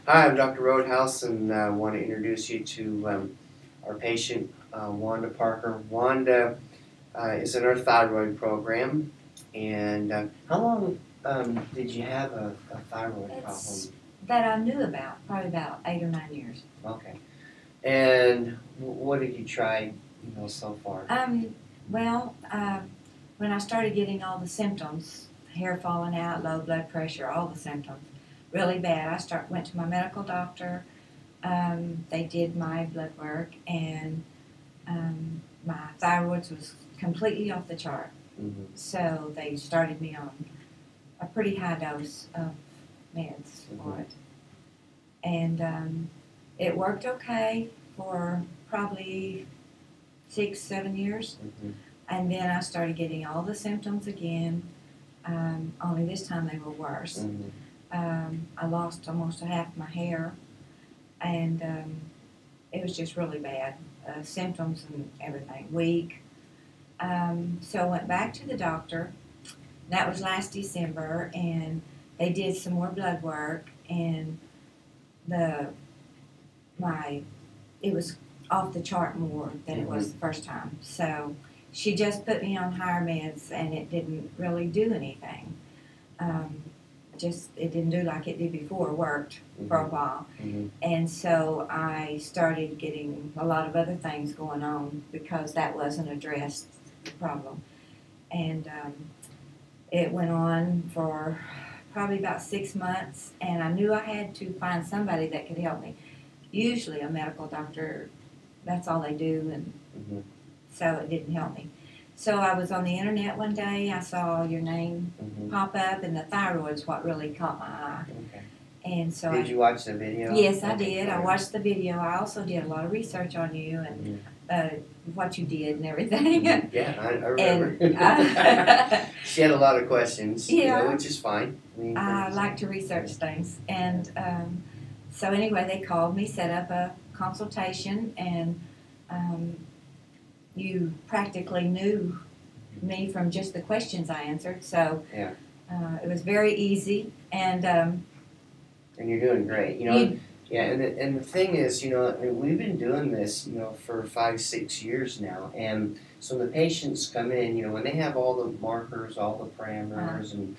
Hi, I'm Dr. Roadhouse, and I want to introduce you to our patient, Wanda Parker. Wanda is in our thyroid program, and how long did you have a thyroid It's problem? that I knew about, probably about 8 or 9 years. Okay. And what did you try, so far? Well, when I started getting all the symptoms, hair falling out, low blood pressure, all the symptoms, really bad, went to my medical doctor. They did my blood work, and my thyroid was completely off the chart. Mm-hmm. So they started me on a pretty high dose of meds for Mm-hmm. it. And it worked okay for probably 6, 7 years. Mm-hmm. And then I started getting all the symptoms again, only this time they were worse. Mm-hmm. I lost almost a half my hair, and it was just really bad. Symptoms and everything, weak. So I went back to the doctor. That was last December, and they did some more blood work, and the my it was off the chart more than it was the first time. So she just put me on higher meds, and it didn't really do anything. Um, just it didn't do like it did before. It worked for a while, and so I started getting a lot of other things going on because that wasn't addressed the problem, and it went on for probably about 6 months, and I knew I had to find somebody that could help me. Usually, a medical doctor, that's all they do, and so it didn't help me. So I was on the internet one day. I saw your name pop up, and the thyroid's what really caught my eye. Okay. And so Did you watch the video? Yes, I did. I watched the video. I also did a lot of research on you and what you did and everything. Yeah, I remember. And, she had a lot of questions, yeah, which is fine. I like to research things. And so anyway, they called me, set up a consultation, and you practically knew me from just the questions I answered. So yeah. It was very easy. And you're doing great. Yeah, and the thing is, we've been doing this, for 5, 6 years now, and so the patients come in, when they have all the markers, all the parameters, and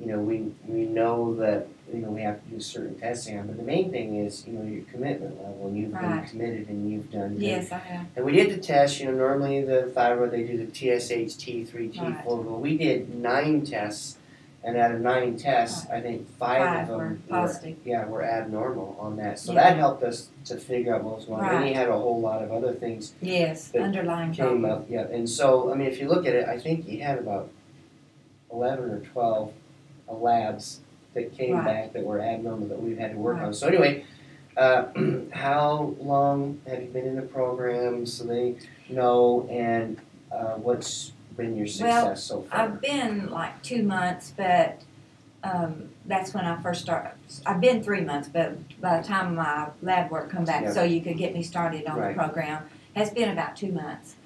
we know that we have to do certain testing on. But the main thing is, your commitment level, and you've been committed, and you've done good. Yes, I have. And we did the test. Normally the thyroid they do the TSH, T3, T4. But we did 9 tests. And out of 9 tests, I think 5 of them were positive. Were abnormal on that. So that helped us to figure out what was going on. Then you had a whole lot of other things. Yes, underlying came up. Yeah, and so if you look at it, I think you had about 11 or 12 labs that came back that were abnormal that we've had to work on. So anyway, how long have you been in the program? So they know, and what's been your success so far? I've been like 2 months, but that's when I first started. I've been 3 months, but by the time my lab work come back, so you could get me started on the program, has been about 2 months.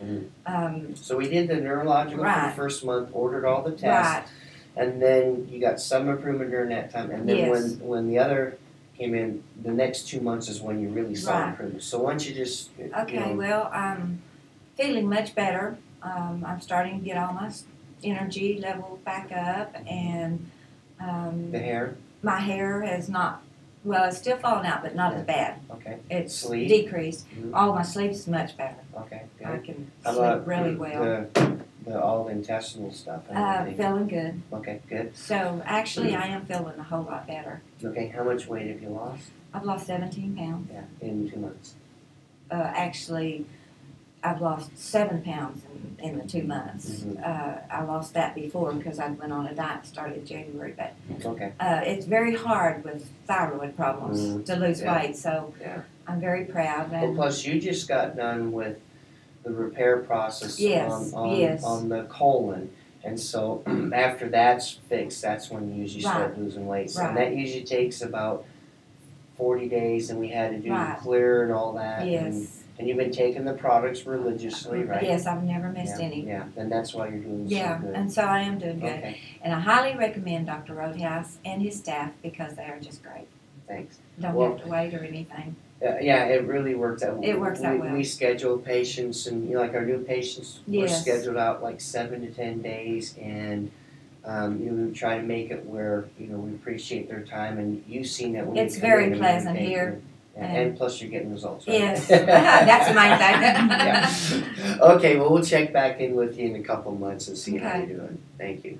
So we did the neurological for the first month, ordered all the tests, and then you got some improvement during that time, and then when the other came in, the next 2 months is when you really saw improvement. So once you just well, I'm feeling much better. I'm starting to get all my energy level back up, and the hair? My hair has not, well, it's still falling out, but not as bad. Okay. It's decreased. All my sleep's much better. Okay, good. I can sleep really well. All the intestinal stuff? Feeling good. Okay, good. So actually, I am feeling a whole lot better. Okay, how much weight have you lost? I've lost 17 pounds. Yeah, in 2 months. Actually, I've lost 7 pounds in the 2 months. I lost that before because I went on a diet started January. But it's very hard with thyroid problems to lose weight. So I'm very proud. Well, plus you just got done with the repair process on the colon. And so after that's fixed, that's when you usually start losing weight. So and that usually takes about 40 days, and we had to do clear and all that. Yes. And you've been taking the products religiously, right? Yes, I've never missed any. Yeah, and that's why you're doing so good. Yeah, and so I am doing good. And I highly recommend Dr. Roadhouse and his staff because they are just great. Thanks. Don't Well, have to wait or anything. Yeah, it really works out. It works out well. We schedule patients, and like our new patients, we're Yes. scheduled out like 7 to 10 days, and we try to make it where we appreciate their time, and you've seen that when It's you come very in and pleasant take here. your- and plus you're getting results, right? Yes, that's the main thing. Yeah. Okay, well we'll check back in with you in a couple months and see how Okay. you're doing. Thank you.